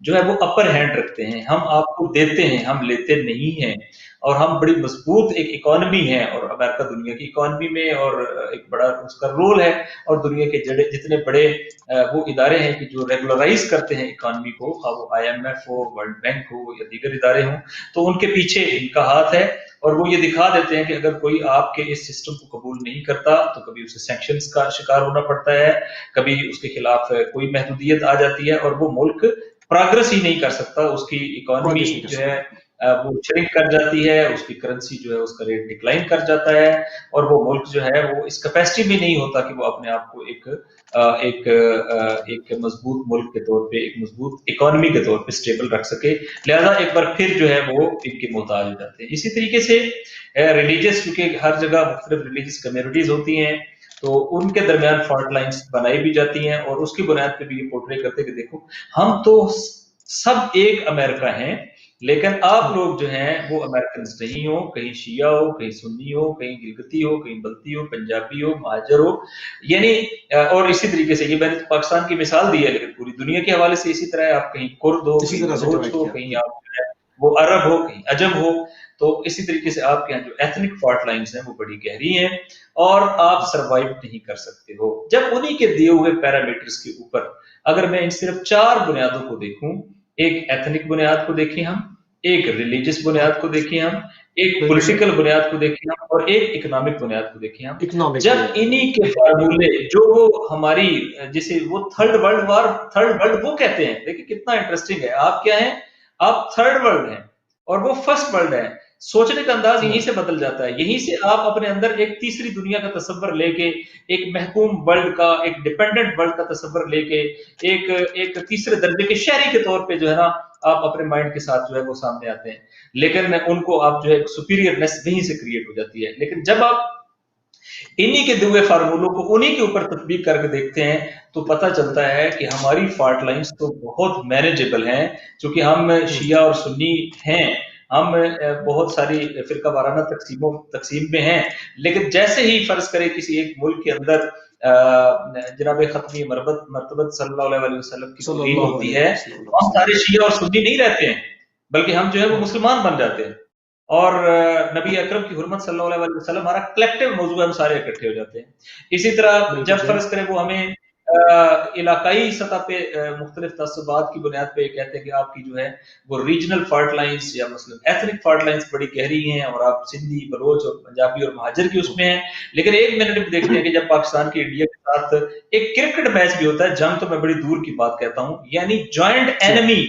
جو ہے وہ اپر ہینڈ رکھتے ہیں، ہم آپ کو دیتے ہیں، ہم لیتے نہیں ہیں، اور ہم بڑی مضبوط ایک اکانومی ہے، اور امریکہ دنیا کی اکانومی میں اور ایک بڑا اس کا رول ہے، اور دنیا کے جتنے بڑے وہ ادارے ہیں کہ جو ریگولرائز کرتے ہیں اکانومی کو، وہ آئی ایم ایف ہو، ورلڈ بینک ہو یا دیگر ادارے ہوں، تو ان کے پیچھے ان کا ہاتھ ہے، اور وہ یہ دکھا دیتے ہیں کہ اگر کوئی آپ کے اس سسٹم کو قبول نہیں کرتا تو کبھی اسے سینکشنز کا شکار ہونا پڑتا ہے، کبھی اس کے خلاف کوئی محدودیت آ جاتی ہے، اور وہ ملک پروگرس ہی نہیں کر سکتا، اس کی اکانومی پروگرس نہیں کر جو سکتا. ہے وہ شرنک کر جاتی ہے، اس کی کرنسی جو ہے اس کا ریٹ ڈکلائن کر جاتا ہے، اور وہ ملک جو ہے وہ اس کیپیسٹی میں نہیں ہوتا کہ وہ اپنے آپ کو ایک مضبوط ملک کے طور پہ، ایک مضبوط اکانومی کے طور پہ اسٹیبل رکھ سکے، لہذا ایک بار پھر جو ہے وہ ان کے محتاج ہو جاتے ہیں۔ اسی طریقے سے ریلیجس، کیونکہ ہر جگہ مختلف ریلیجس کمیونٹیز ہوتی ہیں، تو ان کے درمیان فالٹ لائنز بنائی بھی جاتی ہیں، اور اس کی بنیاد پہ بھی یہ پورٹری کرتے کہ دیکھو ہم تو سب ایک امریکہ ہیں، لیکن آپ لوگ جو ہیں وہ امریکنز نہیں ہو، کہیں شیعہ ہو، کہیں سنی ہو، کہیں گلگتی ہو، کہیں بلتی ہو، پنجابی ہو، مہاجر ہو، یعنی اور اسی طریقے سے یہ میں نے پاکستان کی مثال دی ہے، لیکن پوری دنیا کے حوالے سے اسی طرح ہے، آپ کہیں کرد ہو، اسی کہیں طرح سے بلوچ ڈیوائڈ ہو، کیا. کہیں آپ جو ہے وہ عرب ہو، کہیں عجم ہو، تو اسی طریقے سے آپ کے یہاں جو ایتھنک فالٹ لائنز ہیں وہ بڑی گہری ہیں، اور آپ سروائیو نہیں کر سکتے ہو جب انہی کے دیے ہوئے پیرامیٹرز کے اوپر، اگر میں ان صرف 4 بنیادوں کو دیکھوں، ایک ایتھنک بنیاد کو دیکھیں ہم، ایک ریلیجس بنیاد کو دیکھیں ہم، ایک بالکل صحیح. پولیٹیکل بنیاد کو دیکھیں ہم، اور ایک اکنامک بنیاد کو دیکھیں ہم، اکنامک جب بنیاد. انہی کے فارمولے جو وہ ہماری جسے وہ تھرڈ ورلڈ وہ کہتے ہیں، دیکھیں کتنا انٹرسٹنگ ہے، آپ کیا ہیں، آپ تھرڈ ورلڈ ہیں اور وہ فرسٹ ورلڈ ہے، سوچنے کا انداز یہیں سے بدل جاتا ہے، یہیں سے آپ اپنے اندر ایک تیسری دنیا کا تصور لے کے، ایک محکوم ورلڈ کا، ایک ڈیپینڈنٹ ورلڈ کا تصور لے کے، ایک تیسرے درجے کے شہری کے طور پہ جو ہے نا آپ اپنے مائنڈ کے ساتھ جو ہے وہ سامنے آتے ہیں، لیکن ان کو آپ جو ہے سپیریئرنیس وہیں سے کریٹ ہو جاتی ہے، لیکن جب آپ انہی کے دیے فارمولوں کو انہی کے اوپر تطبیق کر کے دیکھتے ہیں تو پتہ چلتا ہے کہ ہماری فالٹ لائنز تو بہت مینیجبل ہیں، چونکہ ہم شیعہ اور سنی ہیں، ہم بہت ساری فرقہ وارانہ تقسیم میں ہیں، لیکن جیسے ہی فرض کرے کسی ایک ملک کے اندر جناب ختمی مرتبت صلی اللہ علیہ وسلم کی صلی توہین اللہ ہوتی علیہ ہے، تو ہم وسلم. سارے شیعہ اور سنی نہیں رہتے ہیں، بلکہ ہم جو ہے وہ مسلمان بن جاتے ہیں، اور نبی اکرم کی حرمت صلی اللہ علیہ وسلم ہمارا کلیکٹیو موضوع ہے، ہم سارے اکٹھے ہو جاتے ہیں۔ اسی طرح بالکل جب صحیح. فرض کریں وہ ہمیں علاقائی سطح پہ مختلف تعصبات کی بنیاد پہ کہتے ہیں کہ آپ کی جو ہے وہ ریجنل فالٹ لائنز یا مثلا ایتھنک فالٹ لائنز بڑی گہری ہیں، اور آپ سندھی، بلوچ اور پنجابی اور مہاجر کی اس میں ہیں، لیکن ایک منٹ میں دیکھتے ہیں کہ جب پاکستان کی انڈیا کے ساتھ ایک کرکٹ میچ بھی ہوتا ہے، جنگ تو میں بڑی دور کی بات کہتا ہوں، یعنی جوائنٹ جی. اینمی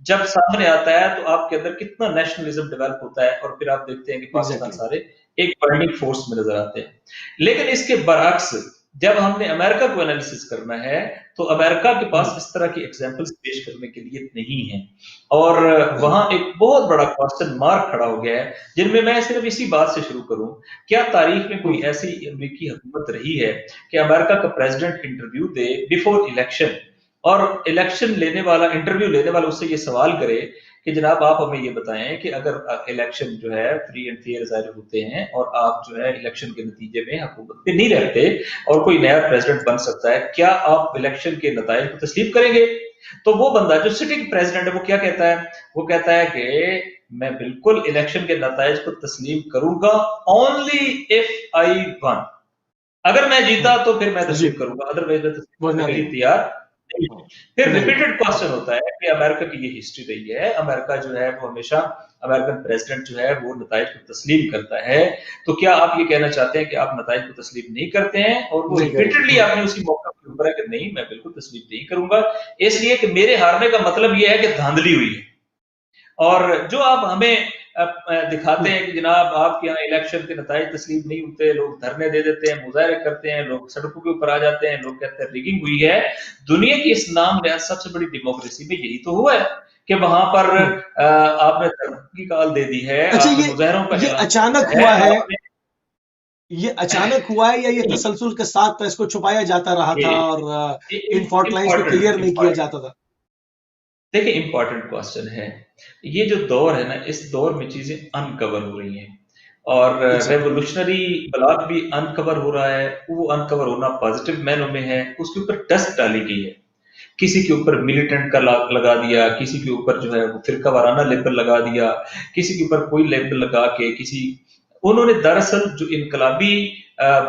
جب سامنے آتا ہے تو آپ کے اندر کتنا نیشنلزم ڈیولپ ہوتا ہے، اور پھر آپ دیکھتے ہیں کہ پاکستان ایگزیکٹلی. سارے ایک برننگ فورس میں نظر آتے ہیں۔ لیکن اس کے برعکس جب ہم نے امریکہ کو انالیسس کرنا ہے تو امریکہ کے پاس اس طرح کی ایگزامپلز پیش کرنے کے لیے نہیں ہیں، اور وہاں ایک بہت بڑا کوسچن مارک کھڑا ہو گیا ہے، جن میں میں صرف اسی بات سے شروع کروں، کیا تاریخ میں کوئی ایسی امریکی حکومت رہی ہے کہ امریکہ کا پریزیڈنٹ انٹرویو دے بیفور الیکشن، اور الیکشن لینے والا، انٹرویو لینے والا اس سے یہ سوال کرے کہ جناب آپ ہمیں یہ بتائیں کہ اگر الیکشن جو ہے فری اینڈ فیئر ظاہر ہوتے ہیں اور آپ جو ہے الیکشن کے نتیجے میں حکومت پہ نہیں رہتے اور کوئی نیا پریزیڈنٹ بن سکتا ہے، کیا آپ الیکشن کے نتائج کو تسلیم کریں گے؟ تو وہ بندہ جو سٹنگ پریزیڈنٹ ہے وہ کیا کہتا ہے؟ وہ کہتا ہے کہ میں بالکل الیکشن کے نتائج کو تسلیم کروں گا only if I won، اگر میں جیتا تو پھر میں جی. تسلیم کروں گا، ادروائز میں تسلیم ورنہ کرنے کے نہیں. لیے تیار نہیں۔ پھر نہیں. ریپیٹڈ کوسچن ہوتا ہے کہ امریکہ کی یہ ہسٹری رہی ہے، امریکہ جو ہے وہ ہمیشہ امریکن پریزیڈنٹ جو ہے وہ نتائج کو تسلیم کرتا ہے، تو کیا آپ یہ کہنا چاہتے ہیں کہ آپ نتائج کو تسلیم نہیں کرتے ہیں؟ اور وہ نہیں کریں گے. ریپیٹڈلی آپ نے اسی موقع کے اوپر ہے کہ نہیں میں بالکل تسلیم نہیں کروں گا، اس لیے کہ میرے ہارنے کا مطلب یہ ہے کہ دھاندلی ہوئی ہے، اور جو آپ ہمیں دکھاتے ہیں کہ جناب آپ کے یہاں الیکشن کے نتائج تسلیم نہیں ہوتے، لوگ دھرنے دے دیتے ہیں، مظاہرے کرتے ہیں، لوگ سڑکوں کے اوپر آ جاتے ہیں، لوگ کہتے ہیں ریگنگ ہوئی ہے، دنیا کی اس نام نہاد سب سے بڑی ڈیموکریسی میں یہی تو ہوا ہے کہ وہاں پر آپ نے دھرنے کی کال دے دی ہے، اچھا، آپ نے مظاہروں کا یہ اعلان اچانک کیا ہے، ہوا ہے، آپ نے یہ اچانک ہوا ہے یا یہ تسلسل کے ساتھ اس کو چھپایا جاتا رہا تھا اور ان فالٹ لائنز کو کلیئر نہیں کیا جاتا تھا؟ دیکھیں امپورٹنٹ کوسچن ہے، یہ جو دور ہے نا، اس دور میں چیزیں انکور ہو رہی ہیں، اور ایگزیکٹلی. ریولوشنری بلاک بھی انکور ہو رہا ہے، وہ انکور ہونا پازیٹیو مینوں میں ہے، اس کے اوپر ڈسٹ ڈالی گئی ہے، کسی کے اوپر ملیٹنٹ کا لگا دیا، کسی کے اوپر جو ہے وہ فرقہ وارانہ لیبل لگا دیا، کسی کے اوپر کوئی لیبل لگا کے انہوں نے دراصل جو انقلابی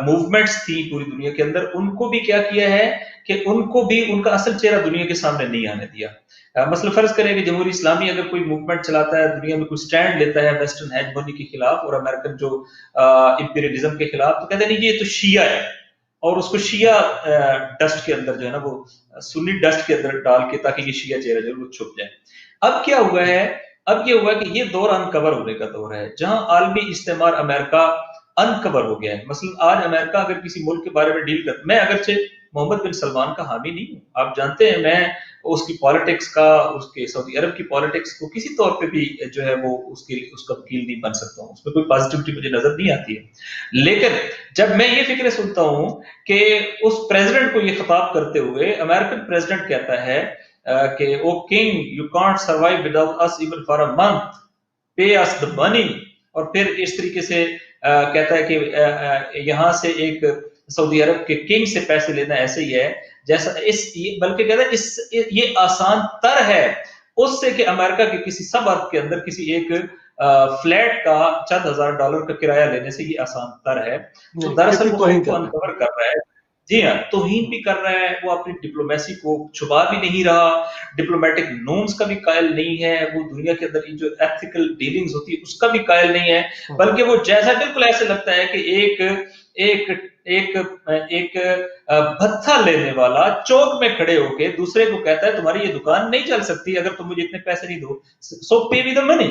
موومنٹس تھی پوری دنیا کے اندر، ان کو بھی کیا کیا ہے کہ ان کو بھی ان کا اصل چہرہ دنیا کے سامنے نہیں آنے دیا۔ مثلا فرض کریں کہ جمہوری اسلامی اگر کوئی موومنٹ چلاتا ہے، دنیا میں کوئی سٹینڈ لیتا ہے ویسٹرن ہیجمونی کے خلاف اور امریکن جو امپیریلزم کے خلاف، تو کہتے ہیں نہیں یہ تو شیعہ ہے، اور اس کو شیعہ ڈسٹ کے اندر جو ہے نا وہ سنی ڈسٹ کے اندر ڈال کے تاکہ یہ شیعہ چہرہ جو ہے وہ چھپ جائے۔ اب کیا ہوا ہے؟ اب یہ ہوا کہ یہ دور انکور ہونے کا دور ہے، جہاں عالمی استعمار امریکہ انکور ہو گیا ہے۔ مثلا آج امریکہ اگر کسی ملک کے بارے میں ڈیل کرتا، میں اگرچہ محمد بن سلمان کا حامی نہیں ہوں، آپ جانتے ہیں میں اس کی پالیٹکس کا، اس کے سعودی عرب کی پالیٹکس کو کسی طور پہ بھی جو ہے وہ اس کا وکیل نہیں بن سکتا ہوں، اس میں کوئی پازیٹیوٹی مجھے نظر نہیں آتی ہے۔ لیکن جب میں یہ فکریں سنتا ہوں کہ اس پریزیڈنٹ کو یہ خطاب کرتے ہوئے امریکن پریزیڈنٹ کہتا ہے کہ oh king you can't survive without us even for a month, pay us the money, اور پھر اس طریقے سے کہتا ہے کہ یہاں سے ایک سعودی عرب کے کنگ سے پیسے لینا ایسے ہی ہے جیسا بلکہ کہتا ہے یہ آسان تر ہے اس سے کہ امریکہ کے کسی سب ارب کے اندر کسی ایک فلیٹ کا چند $1000 کا کرایہ لینے سے یہ آسان تر ہے۔ تو دراصل وہ خود کو انکور کر رہا ہے، جی ہاں، توہین بھی کر رہا ہے، وہ اپنی ڈپلومیسی کو چھپا بھی نہیں رہا، ڈپلومیٹک نورمز کا بھی قائل نہیں ہے، وہ دنیا کے اندر جو ایتھیکل ڈیلنگز ہوتی ہے اس کا بھی قائل نہیں ہے، بلکہ وہ جیسا بالکل ایسے لگتا ہے کہ ایک بھتھا لینے والا چوک میں کھڑے ہو کے دوسرے کو کہتا ہے تمہاری یہ دکان نہیں چل سکتی اگر تم مجھے اتنے پیسے نہیں دو، سو پے می دی منی،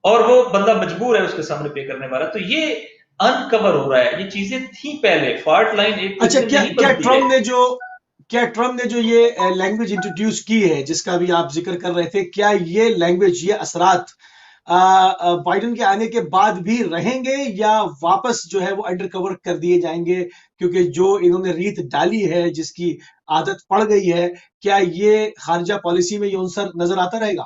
اور وہ بندہ مجبور ہے اس کے سامنے پے کرنے والا۔ تو یہ انکور ہو رہا ہے، یہ چیزیں تھیں پہلے، فالٹ لائن ایک اچھا، کیا ٹرمپ نے جو یہ لینگویج انٹروڈیوس کی ہے جس کا بھی آپ ذکر کر رہے تھے، کیا یہ لینگویج، یہ اثرات بائیڈن کے آنے کے بعد بھی رہیں گے یا واپس جو ہے وہ انڈر کور کر دیے جائیں گے؟ کیونکہ جو انہوں نے ریت ڈالی ہے، جس کی عادت پڑ گئی ہے، کیا یہ خارجہ پالیسی میں یہ عنصر نظر آتا رہے گا؟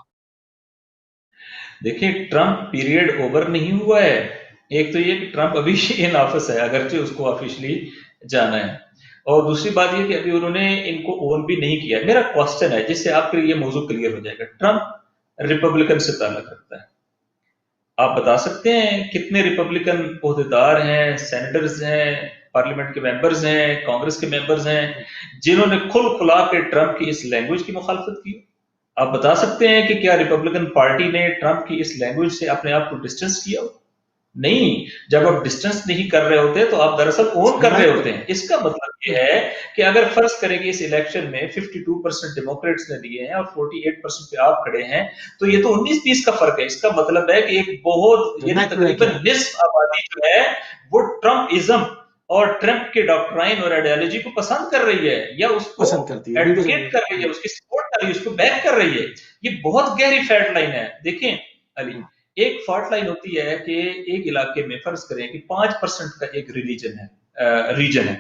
دیکھیں، ٹرمپ پیریڈ اوور نہیں ہوا ہے۔ ایک تو یہ کہ ٹرمپ ابھی ان آفس ہے، اگرچہ اس کو آفیشلی جانا ہے، اور دوسری بات یہ کہ ابھی انہوں نے ان کو اون بھی نہیں کیا۔ میرا کوسچن ہے جس سے آپ کے یہ موضوع کلیئر ہو جائے گا، ٹرمپ ریپبلکن سے تعلق رکھتا ہے، آپ بتا سکتے ہیں کتنے ریپبلکن عہدیدار ہیں، سینیٹرز ہیں، پارلیمنٹ کے ممبرز ہیں، کانگریس کے ممبرز ہیں جنہوں نے کھل کھلا کے ٹرمپ کی اس لینگویج کی مخالفت کی؟ آپ بتا سکتے ہیں کہ کیا ریپبلکن پارٹی نے ٹرمپ کی اس لینگویج سے اپنے آپ کو ڈسٹنس کیا ہو؟ نہیں۔ جب آپ ڈسٹنس نہیں کر رہے ہوتے تو آپ دراصل اون کر رہے ہوتے ہیں۔ اس کا مطلب یہ ہے کہ اگر فرض کریں کہ اس الیکشن میں 52% ڈیموکریٹس نے دیے ہیں اور 48% پہ آپ کھڑے ہیں، تو یہ تو 19-20 کا فرق ہے۔ اس کا مطلب ہے کہ ایک بہت، یعنی تقریباً نصف آبادی جو ہے وہ ٹرمپ ازم اور ٹرمپ کے ڈاکٹرائن اور آئیڈیالوجی کو پسند کر رہی ہے، یا اس کو ایڈوکیٹ کر رہی ہے، اس کی سپورٹ کر رہی ہے، اس کو بیک کر رہی ہے۔ یہ بہت گہری فیلٹ لائن ہے۔ دیکھیں علی، ایک فالٹ لائن ہوتی ہے کہ ایک علاقے میں فرض کریں کہ 5% کا ایک ریجن ہے،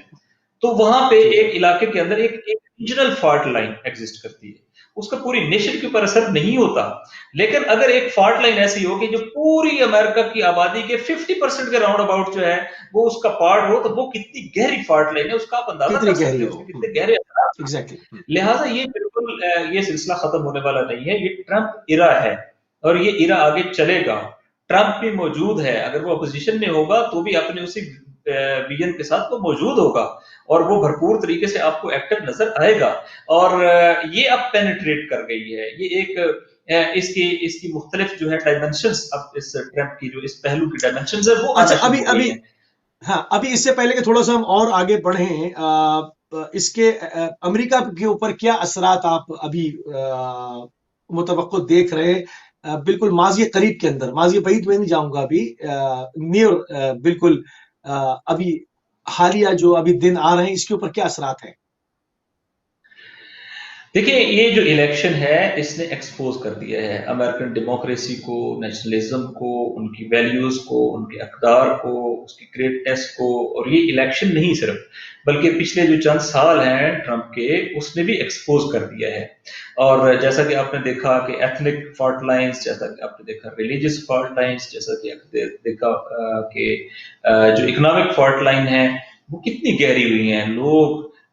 تو وہاں پہ ایک علاقے کے اندر ایک ریجنل فالٹ لائن ایگزسٹ کرتی ہے، اس کا پوری نیشن کے اوپر اثر نہیں ہوتا۔ لیکن اگر ایک فالٹ لائن ایسی ہو کہ جو پوری امریکہ کی آبادی کے 50% کے راؤنڈ اباؤٹ جو ہے وہ اس کا پارٹ ہو، تو وہ کتنی گہری فالٹ لائن ہے، اس کا آپ اندازہ کر سکتے ہیں اس کے کتنے گہرے اثرات۔ لہٰذا یہ بالکل یہ سلسلہ ختم ہونے والا نہیں ہے، یہ ٹرمپ ایرا ہے اور یہ ایرا آگے چلے گا۔ ٹرمپ بھی موجود ہے، اگر وہ اپوزیشن میں ہوگا تو بھی اپنے اسی ویژن کے ساتھ وہ موجود ہوگا اور وہ بھرپور طریقے سے آپ کو ایکٹیو نظر آئے گا۔ اور یہ اب پینیٹریٹ کر گئی ہے، یہ ایک اس کی مختلف جو ہے ڈائمنشنز، اب اس ٹرمپ کی جو اس پہلو کی ڈائمنشنز ہے وہ ابھی اس سے پہلے کہ تھوڑا سا ہم اور آگے بڑھیں، اس کے امریکہ کے اوپر کیا اثرات آپ ابھی متوقع دیکھ رہے؟ بالکل ماضی قریب کے اندر، ماضی بعید میں نہیں جاؤں گا، ابھی نیئر، بالکل ابھی حالیہ جو ابھی دن آ رہے ہیں، اس کے اوپر کیا اثرات ہیں؟ دیکھیں، یہ جو الیکشن ہے اس نے ایکسپوز کر دیا ہے امریکن ڈیموکریسی کو، نیشنلزم کو، ان کی ویلیوز کو، ان کے اقدار کو، اس کی گریٹنس کو۔ اور یہ الیکشن نہیں صرف، بلکہ پچھلے جو چند سال ہیں ٹرمپ کے، اس نے بھی ایکسپوز کر دیا ہے۔ اور جیسا کہ آپ نے دیکھا کہ ایتھنک فالٹ لائنز، جیسا کہ آپ نے دیکھا ریلیجس فالٹ لائنز، جیسا کہ آپ نے دیکھا کہ جو اکنامک فالٹ لائن ہے وہ کتنی گہری ہوئی ہیں۔ لوگ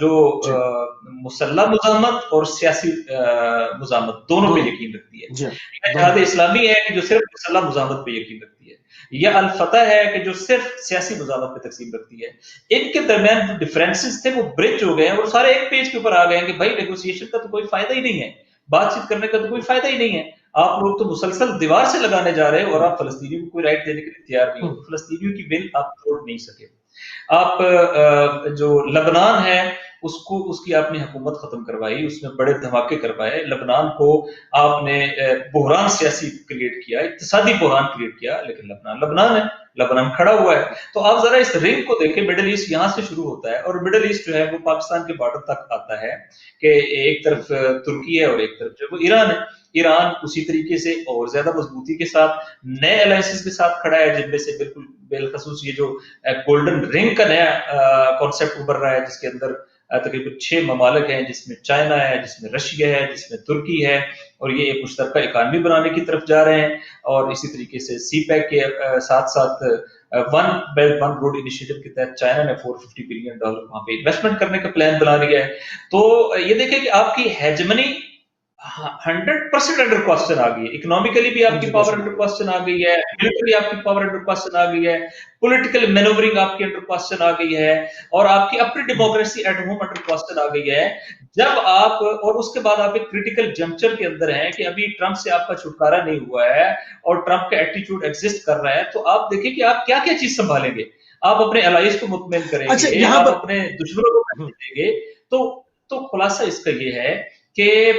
جو مسلح مزاحمت اور سیاسی مزاحمت دونوں پہ یقین رکھتی ہے. جہاد اسلامی ہے کہ جو صرف مسلح مزاحمت پہ یقین رکھتی ہے, یا الفتح ہے کہ جو صرف سیاسی مزاحمت پہ تقسیم رکھتی ہے. ان کے درمیان جو ڈفرینسز تھے وہ برج ہو گئے ہیں اور سارے ایک پیج کے اوپر آ گئے ہیں کہ بھائی نیگوسیشن کا تو کوئی فائدہ ہی نہیں ہے, بات چیت کرنے کا تو کوئی فائدہ ہی نہیں ہے. آپ لوگ تو مسلسل دیوار سے لگانے جا رہے ہیں اور آپ فلسطینیوں کو کوئی رائٹ دینے کے لیے تیار نہیں ہو. فلسطینیوں کی ول آپ توڑ نہیں سکے. آپ جو لبنان ہے اس کی آپ نے حکومت ختم کروائی, اس میں بڑے دھماکے کروائے, لبنان کو آپ نے بحران سیاسی کریٹ کیا, اقتصادی بحران کریٹ کیا, لیکن لبنان ہے, لبنان کھڑا ہوا ہے. تو آپ ذرا اس رنگ کو دیکھیں, مڈل ایسٹ یہاں سے شروع ہوتا ہے اور مڈل ایسٹ جو ہے وہ پاکستان کے بارڈر تک آتا ہے کہ ایک طرف ترکی ہے اور ایک طرف جو ہے وہ ایران ہے. ایران اسی طریقے سے اور زیادہ مضبوطی کے ساتھ نئے الائنسز کے ساتھ کھڑا ہے, جن میں سے بالکل بالخصوص یہ جو گولڈن رنگ کا نیا کانسیپٹ ابھر رہا ہے, جس کے اندر تقریباً 6 ممالک ہیں, جس میں چائنا ہے, جس میں رشیا ہے, جس میں ترکی ہے, اور یہ ایک مشترکہ اکانومی بنانے کی طرف جا رہے ہیں. اور اسی طریقے سے سی پیک کے ساتھ ساتھ one belt one road initiative کے تحت چائنا نے $450 بلین وہاں پہ انویسٹمنٹ کرنے کا پلان بنا لیا ہے. تو یہ دیکھیں کہ آپ کی ہیجمنی 100% انڈر کوسچن آ گئی ہے. اکنامکلی بھی آپ کی پاور انڈر کوسچن آ گئی ہے, ملٹری آپ کی پاور انڈر کوسچن آ گئی ہے, پولیٹیکل مینوورنگ آپ کی انڈر کوسچن آ گئی ہے, اور آپ کی اپنی democracy at home under question آ گئی ہے. جب آپ, اور اس کے بعد آپ ایک کریٹیکل جنکچر کے اندر ہیں کہ ابھی ٹرمپ سے آپ کا چھٹکارا نہیں ہوا ہے اور ٹرمپ کا ایٹیٹیوڈ ایگزسٹ کر رہا ہے, تو آپ دیکھیں کہ آپ کیا کیا چیز سنبھالیں گے. آپ اپنے الائز کو مطمئن کریں گے, آپ اپنے دشمنوں کو دیں گے. تو خلاصہ اس کا یہ ہے کہ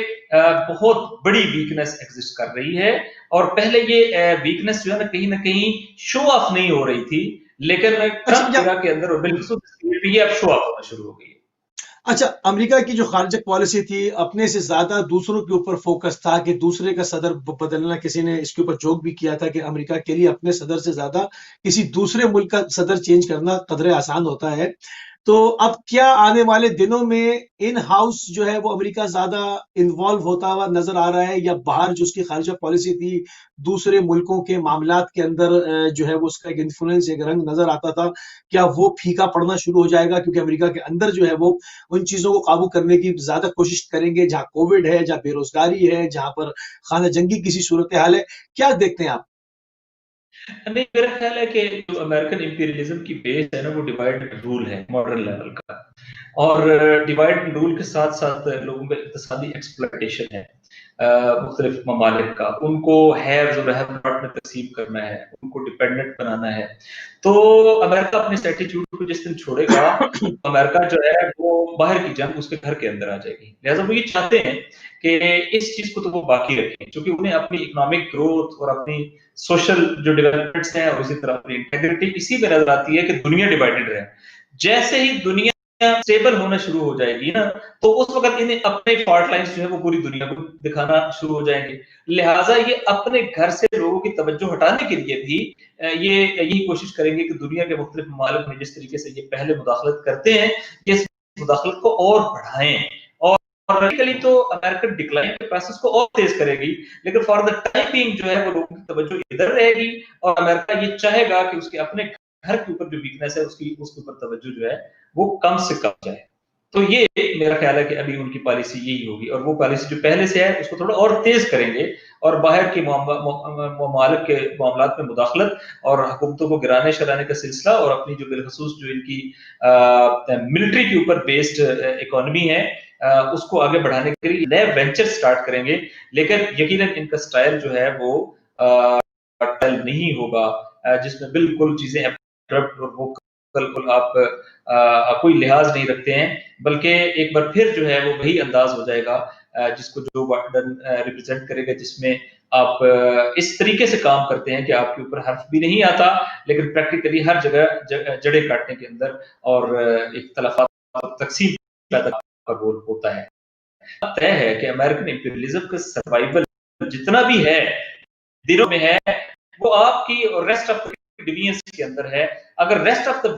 بہت بڑی ویکنس ایگزسٹ کر رہی ہے, اور پہلے یہ ویکنس جو ہے نا کہیں شو آف نہیں ہو رہی تھی, لیکن ٹرمپ ایرا کے اندر بالخصوص یہ اب شو آف ہونا شروع ہو گئی ہے. اچھا, امریکہ کی جو خارجہ پالیسی تھی اپنے سے زیادہ دوسروں کے اوپر فوکس تھا کہ دوسرے کا صدر بدلنا, کسی نے اس کے اوپر جوک بھی کیا تھا کہ امریکہ کے لیے اپنے صدر سے زیادہ کسی دوسرے ملک کا صدر چینج کرنا قدرے آسان ہوتا ہے. تو اب کیا آنے والے دنوں میں ان ہاؤس جو ہے وہ امریکہ زیادہ انوالو ہوتا ہوا نظر آ رہا ہے, یا باہر جو اس کی خارجہ پالیسی تھی دوسرے ملکوں کے معاملات کے اندر جو ہے وہ اس کا ایک انفلوئنس, ایک رنگ نظر آتا تھا, کیا وہ پھیکا پڑنا شروع ہو جائے گا کیونکہ امریکہ کے اندر جو ہے وہ ان چیزوں کو قابو کرنے کی زیادہ کوشش کریں گے, جہاں کووڈ ہے, جہاں بے روزگاری ہے, جہاں پر خانہ جنگی کسی صورتحال ہے؟ کیا دیکھتے ہیں آپ؟ نہیں, میرا خیال ہے کہ جو امریکن امپیریلزم کی بیس ہے نا وہ ڈیوائڈ اینڈ رول ہے ماڈرن لیول کا, اور ڈیوائڈ اینڈ رول کے ساتھ ساتھ لوگوں کا اقتصادی ایکسپلائٹیشن ہے مختلف ممالک کا. ان کو ہیرز اور ہیو ناٹ میں تقسیم کرنا ہے, ان کو ڈیپینڈنٹ بنانا ہے. تو امریکہ اپنے اسٹریٹیوڈ کو جس دن چھوڑے گا, امریکہ جو ہے وہ باہر کی جنگ اس کے گھر کے اندر آ جائے گی. لہٰذا وہ یہ چاہتے ہیں کہ اس چیز کو تو وہ باقی رکھیں, کیونکہ انہیں اپنی اکنامک گروتھ اور اپنی سوشل جو ڈیولپمنٹس ہیں اور اسی طرح اپنی انٹیگریٹی اسی میں نظر آتی ہے کہ دنیا ڈیوائیڈڈ رہے. جیسے ہی دنیا اسٹیبل ہونا شروع ہو جائے گی نا, تو اس وقت انہیں اپنے فالٹ لائنز جو ہے وہ پوری دنیا کو دکھانا شروع ہو جائیں گے. لہٰذا یہ اپنے گھر سے لوگوں کی توجہ ہٹانے کے لیے بھی یہی کوشش کریں گے کہ دنیا کے مختلف ممالک میں جس طریقے سے یہ پہلے مداخلت کرتے ہیں کہ اس مداخلت کو اور بڑھائیں, اور تو امریکن ڈکلائن کے پروسیس کو اور تیز کرے گی. لیکن فار دا ٹائم بینگ جو ہے وہ لوگوں کی توجہ ادھر رہے گی, اور امریکہ یہ چاہے گا کہ اس کے اپنے گھر کے اوپر جو ویکنس ہے اس کے اوپر توجہ جو ہے وہ کم سے کم جائے. تو یہ میرا خیال ہے کہ ابھی ان کی پالیسی یہی ہوگی, اور وہ پالیسی جو پہلے سے ہے اس کو تھوڑا اور تیز کریں گے, اور باہر کے ممالک کے معاملات میں مداخلت اور حکومتوں کو گرانے شرانے کا سلسلہ, اور اپنی جو بالخصوص جو ان کی ملٹری کے اوپر بیسڈ اکانومی ہے اس کو آگے بڑھانے کے لیے نئے وینچر سٹارٹ کریں گے. لیکن یقیناً ان کا سٹائل جو ہے وہ نہیں ہوگا جس میں بالکل چیزیں وہ بالکل آپ کوئی لحاظ نہیں رکھتے ہیں, بلکہ ایک بار پھر جو ہے وہ وہی انداز ہو جائے گا جس کو جو بائیڈن ریپرزینٹ کرے گا, جس میں آپ اس طریقے سے کام کرتے ہیں کہ آپ کے اوپر حرف بھی نہیں آتا, لیکن پریکٹیکلی ہر جگہ جڑیں کاٹنے کے اندر اور اختلافات تقسیم پیدا کا رول ہوتا ہے. طے ہے کہ امریکن امپیریلزم کا سروائیول جتنا بھی ہے دنوں میں ہے وہ آپ کی ریسٹ آف ڈویژنز کے اندر ہے. اگر ریسٹ آف دا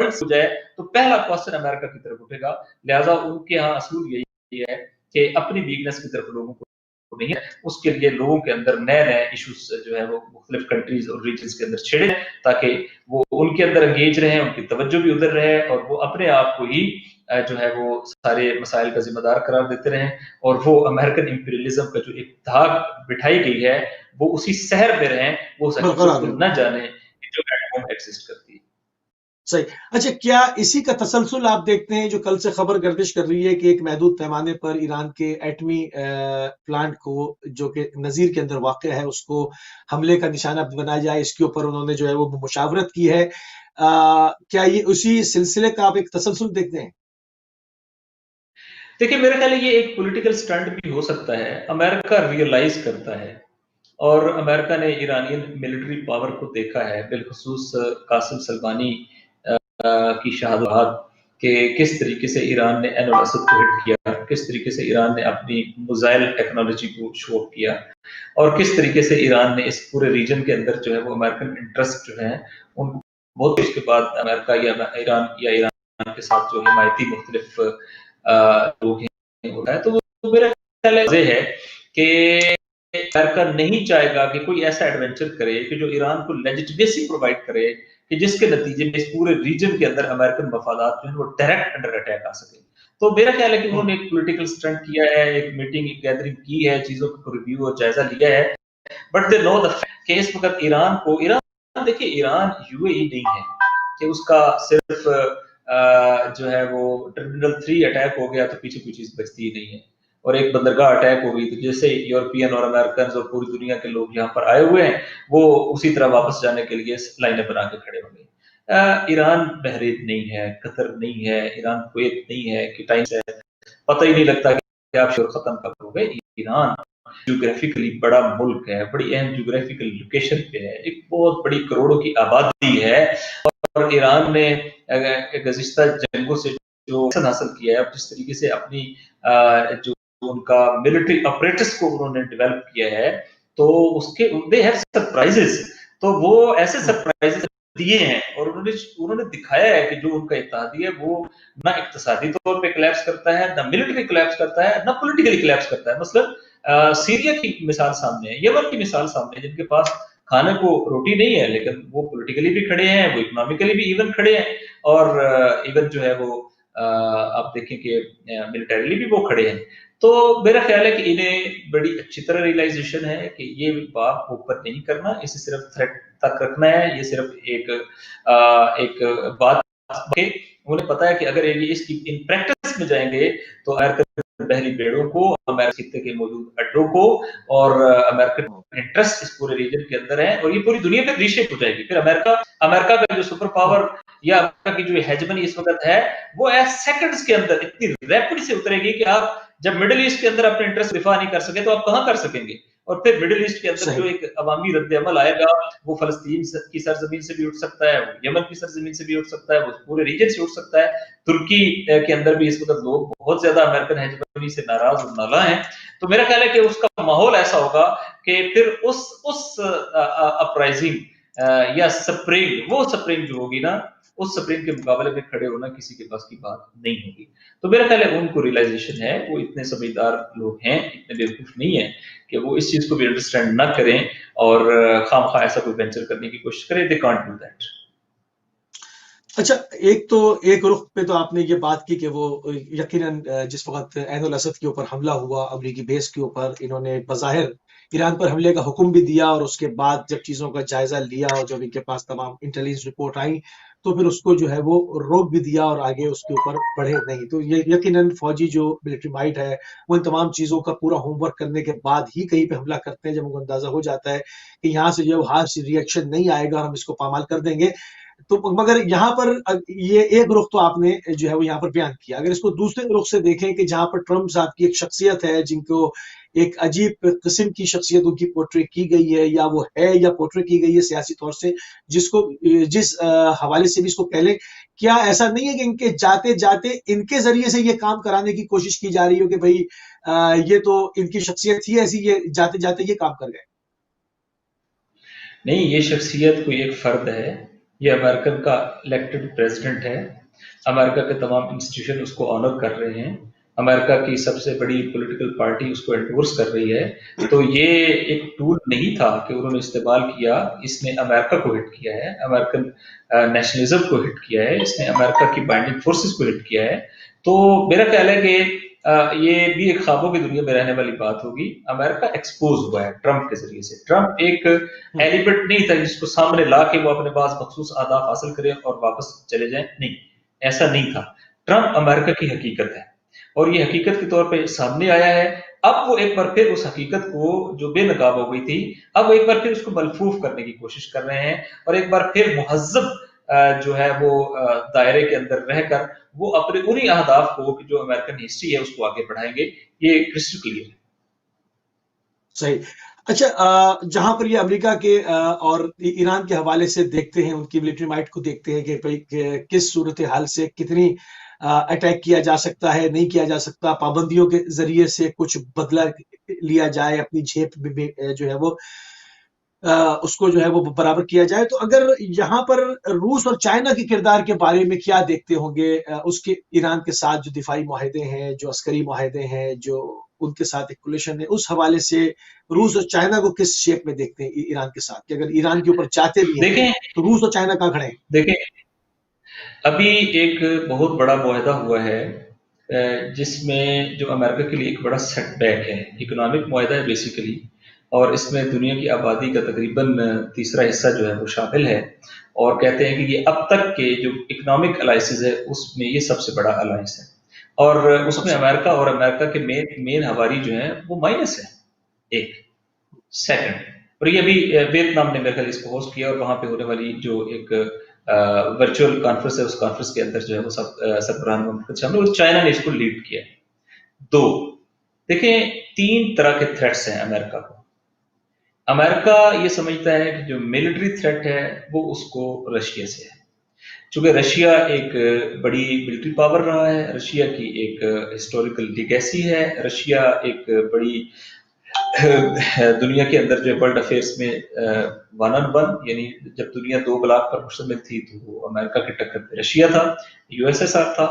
ہو جائے تو پہلا کوسچن امریکہ کی طرف اٹھے گا. لہٰذا ان کے ہاں اصول یہی ہے کہ اپنی ویکنس کی طرف لوگوں کو نہیں ہے, اس کے لیے لوگوں کے اندر نئے نئے ایشوز جو ہے وہ مختلف کنٹریز اور ریجنز کے اندر چھڑے تاکہ وہ ان کے اندر انگیج رہیں, ان کی توجہ بھی ادھر رہے, اور وہ اپنے آپ کو ہی جو ہے وہ سارے مسائل کا ذمہ دار قرار دیتے رہیں، اور وہ امریکن امپیریلزم کا جو ایک دھاگ بٹھائی گئی ہے وہ اسی سحر میں رہیں، وہ اس حقیقت برقرار کو رہے. نہ جانیں کہ جو ایٹ ہوم ایگزسٹ کرتی ہے۔ صحیح. اچھا، کیا اسی کا تسلسل آپ دیکھتے ہیں جو کل سے خبر گردش کر رہی ہے کہ ایک محدود پیمانے پر ایران کے ایٹمی پلانٹ کو جو کہ نظیر کے اندر واقع ہے اس کو حملے کا نشانہ بنایا جائے، اس کے اوپر انہوں نے جو ہے وہ مشاورت کی ہے. کیا یہ اسی سلسلے کا آپ ایک تسلسل دیکھتے ہیں؟ دیکھیں میرے خیال ہے یہ ایک پولیٹیکل سٹنٹ بھی ہو سکتا ہے، امریکہ ریئلائز کرتا ہے، اور امریکہ نے ایرانین ملٹری پاور کو دیکھا ہے، بالخصوص قاسم سلمانی کی شہادت، کہ کس طریقے سے ایران نے عین الاسد کو ہٹ کیا، کس طریقے سے ایران نے اپنی میزائل ٹیکنالوجی کو شو اپ کیا، اور کس طریقے سے ایران نے اس پورے ریجن کے اندر جو ہے وہ امریکن انٹرسٹ جو ہیں ان کو بہت، اس کے بعد امریکہ یا ایران کے ساتھ جو حمایتی مختلف لوگ ہیں ہوتا ہے، تو وہ میرا خیال ہے کہ امریکہ نہیں چاہے گا کہ کوئی ایسا ایڈونچر کرے کہ جو ایران کو لیجٹمیسی پرووائڈ کرے کہ جس کے نتیجے میں اس پورے ریجن کے اندر امریکن مفادات جو ہیں وہ ڈائریکٹ انڈر اٹیک آ سکے۔ تو میرا خیال ہے کہ انہوں نے ایک پولیٹیکل سٹنٹ کیا ہے، ایک میٹنگ، ایک گیدرنگ کی ہے، چیزوں کو ریویو اور جائزہ لیا ہے، but they know the fact کہ اس وقت ایران دیکھیے ایران یو اے ای نہیں ہے کہ اس کا صرف جو ہے وہ ٹرمینل 3 اٹیک ہو گیا تو پیچھے کوئی چیز بچتی ہی نہیں ہے، اور ایک بندرگاہ اٹیک ہو گئی تو جیسے یورپین اور امریکنز اور پوری دنیا کے لوگ یہاں پر آئے ہوئے ہیں وہ اسی طرح واپس جانے کے لیے لائنیں بنا کے کھڑے ہو گئے۔ ایران بحرین نہیں ہے، قطر نہیں ہے، ایران کویت نہیں ہے کہ ٹائم سے پتہ ہی نہیں لگتا کہ آپ شور ختم کب ہو گئے۔ ایران جیوگرافیکلی بڑا ملک ہے، بڑی اہم جیوگرافیکل لوکیشن پہ ہے، ایک بہت بڑی کروڑوں کی آبادی ہے، اور ایران نے گزشتہ جنگوں سے جو حاصل کیا ہے، جس طریقے سے اپنی جو ان کا ملٹری اپریٹس کو انہوں نے ڈیولپ کیا ہے، تو اس کے دے ہیو سرپرائزز، تو وہ ایسے سرپرائزز دیے ہیں، اور انہوں نے دکھایا ہے کہ جو ان کا اتحادی ہے وہ نہ اقتصادی طور پہ کلیپس کرتا ہے، نہ ملٹری کلیپس کرتا ہے، نہ پولیٹیکلی کلیپس کرتا ہے۔ مثلا سیریا کی مثال سامنے ہے، یمن کی مثال سامنے ہے، جن کے پاس کھانے کو روٹی نہیں ہے لیکن وہ پولیٹیکلی بھی کھڑے ہیں، وہ اکنامکلی بھی ایون کھڑے ہیں، اور ایون جو ہے وہ آپ دیکھیں کہ ملٹریلی بھی وہ کھڑے ہیں۔ تو میرا خیال ہے کہ انہیں بڑی اچھی طرح ریئلائزیشن ہے کہ یہ بات اوپر نہیں کرنا، اسے صرف تھریٹ تک رکھنا ہے، یہ صرف ایک بات ہے، انہیں پتا ہے کہ اگر یہ اس کی ان پریکٹس میں جائیں گے تو امریکن بحری بیڑوں کو، امریکہ خطے کے موجود اڈوں کو، اور امریکن انٹرسٹ اس پورے ریجن کے اندر ہے، اور یہ پوری دنیا پہ ریشیپ ہو جائے گی۔ پھر امریکہ کا جو سپر پاور یا امریکہ کی جو ہیجمنی اس وقت ہے وہ سیکنڈز کے اندر اتنی ریپڈ سے اترے گی کہ آپ جب مڈل ایسٹ کے اندر اپنے انٹرسٹ دفاع نہیں کر سکے تو آپ کہاں کر سکیں گے؟ اور پھر مڈل ایسٹ کے اندر جو ایک عوامی رد عمل آئے گا وہ فلسطین کی سرزمین سے بھی اٹھ سکتا ہے، وہ یمن کی سرزمین سے بھی اٹھ سکتا ہے، وہ پورے ریجن سے اٹھ سکتا ہے۔ ترکی کے اندر بھی اس وقت لوگ بہت زیادہ امریکن ہیجمنی سے ناراض اور نالاں ہیں، تو میرا خیال ہے کہ اس کا ماحول ایسا ہوگا کہ پھر اس اپرائزنگ یا سپرنگ، وہ سپرنگ جو ہوگی نا، اس سپرنگ کے مقابلے میں کھڑے ہونا کسی کے پاس کی بات نہیں ہوگی۔ تو میرا خیال ہے ان کو ریئلائزیشن ہے، وہ اتنے سمجھدار لوگ ہیں، اتنے بیوقوف نہیں ہیں کہ وہ اس چیز کو بھی انڈرسٹینڈ نہ کریں اور خام خواہ ایسا کوئی وینچر کرنے کی کوشش کریں۔ They can't do that. اچھا، ایک رخ پہ تو آپ نے یہ بات کی کہ وہ یقیناً جس وقت عین الاسد کے اوپر حملہ ہوا، امریکی بیس کے اوپر، انہوں نے بظاہر ایران پر حملے کا حکم بھی دیا، اور اس کے بعد جب چیزوں کا جائزہ لیا اور جب ان کے پاس تمام انٹیلیجنس رپورٹ آئی تو پھر اس کو جو ہے وہ روک بھی دیا اور آگے اس کے اوپر بڑھے نہیں۔ تو یہ یقیناً فوجی جو ملٹری مائٹ ہے وہ ان تمام چیزوں کا پورا ہوم ورک کرنے کے بعد ہی کہیں پہ حملہ کرتے ہیں، جب ان کو اندازہ ہو جاتا ہے کہ یہاں سے جو ہارش ریئیکشن نہیں آئے گا، ہم اس کو پامال کر دیں گے۔ تو مگر یہاں پر یہ ایک رخ تو آپ نے جو ہے وہ یہاں پر بیان کیا، اگر اس کو دوسرے رخ سے دیکھیں کہ جہاں پر ٹرمپ صاحب کی ایک شخصیت ہے جن کو ایک عجیب قسم کی شخصیت ان کی پورٹری کی گئی ہے، یا وہ ہے یا پورٹری کی گئی ہے سیاسی طور سے، جس حوالے سے بھی اس کو پہلے، کیا ایسا نہیں ہے کہ ان کے جاتے جاتے ان کے ذریعے سے یہ کام کرانے کی کوشش کی جا رہی ہو کہ بھائی یہ تو ان کی شخصیت تھی ایسی، یہ جاتے جاتے یہ کام کر گئے؟ نہیں، یہ شخصیت کوئی ایک فرد ہے، یہ امریکن کا الیکٹڈ پریزیڈنٹ ہے، امریکہ کے تمام انسٹیٹیوشن اس کو آنر کر رہے ہیں، امریکہ کی سب سے بڑی پولیٹیکل پارٹی اس کو انڈورس کر رہی ہے، تو یہ ایک ٹول نہیں تھا کہ انہوں نے استعمال کیا. اس نے امریکہ کو ہٹ کیا ہے، امریکن نیشنلزم کو ہٹ کیا ہے، اس نے امریکہ کی بائنڈنگ فورسز کو ہٹ کیا ہے. تو میرا خیال ہے کہ یہ بھی ایک خوابوں کی دنیا میں رہنے والی بات ہوگی. امریکہ ایکسپوز ہوا ہے ٹرمپ کے ذریعے سے. ٹرمپ ایک ایلیبٹ نہیں تھا جس کو سامنے لا کے وہ اپنے پاس مخصوص اہداف حاصل کرے اور واپس چلے جائیں، نہیں، ایسا نہیں تھا. ٹرمپ امریکہ کی حقیقت ہے اور یہ حقیقت کے طور پہ سامنے آیا ہے. اب وہ ایک بار پھر اس حقیقت کو جو بے نقاب ہو گئی تھی، اب وہ ایک بار پھر اس کو ملفوف کرنے کی کوشش کر رہے ہیں اور ایک بار پھر مہذب جو ہے وہ دائرے کے اندر رہ کر وہ اپنے انہی اہداف کو جو امریکن ہسٹری ہے اس کو آگے بڑھائیں گے. یہ کرسٹل کلیئر ہے. صحیح. اچھا، جہاں پر یہ امریکہ کے اور ایران کے حوالے سے دیکھتے ہیں، ان کی ملٹری مائٹ کو دیکھتے ہیں کہ کس صورتحال سے کتنی اٹیک کیا جا سکتا ہے، نہیں کیا جا سکتا، پابندیوں کے ذریعے سے کچھ بدلہ لیا جائے، اپنی جھیپ میں جو ہے وہ اس کو جو ہے وہ برابر کیا جائے. تو اگر یہاں پر روس اور چائنا کے کردار کے بارے میں کیا دیکھتے ہوں گے، اس کے ایران کے ساتھ جو دفاعی معاہدے ہیں، جو عسکری معاہدے ہیں، جو ان کے ساتھ ایک کولیشن ہے، اس حوالے سے روس اور چائنا کو کس شیپ میں دیکھتے ہیں ایران کے ساتھ، کہ اگر ایران کے اوپر چاہتے بھی ہیں دیکھیں تو روس اور چائنا کہاں کھڑے ہیں؟ دیکھیں ابھی ایک بہت بڑا معاہدہ ہوا ہے جس میں جو امریکہ کے لیے ایک بڑا سیٹ بیک ہے، اکنامک معاہدہ ہے بیسیکلی، اور اس میں دنیا کی آبادی کا تقریباً تیسرا حصہ جو ہے وہ شامل ہے. اور کہتے ہیں کہ یہ اب تک کے جو اکنامک الائنسز ہے اس میں یہ سب سے بڑا الائنس ہے. اور اس سب میں سے امریکہ اور امریکہ کے مین ہواری جو ہیں وہ مائنس ہے. ایک سیکنڈ، اور یہ ابھی ویتنام نے میرے خیال اس کو ہوسٹ کیا، اور وہاں پہ ہونے والی جو ایک ورچوئل کانفرنس ہے، اس کانفرنس کے اندر جو ہے وہ سربراہان مملکت شامل، اور چائنا نے اس کو لیڈ کیا. دو، دیکھیں 3 طرح کے تھریٹس ہیں امریکہ کو. امریکہ یہ سمجھتا ہے کہ جو ملٹری تھریٹ ہے وہ اس کو رشیا سے ہے، چونکہ رشیا ایک بڑی ملٹری پاور رہا ہے، رشیا کی ایک ہسٹوریکل لیگیسی ہے، رشیا ایک بڑی دنیا کے اندر جو ورلڈ افیئرس میں 1 on 1، یعنی جب دنیا 2 بلاک پر مشتمل تھی تو وہ امریکہ کی ٹکر پہ رشیا تھا، یو ایس ایس آر تھا.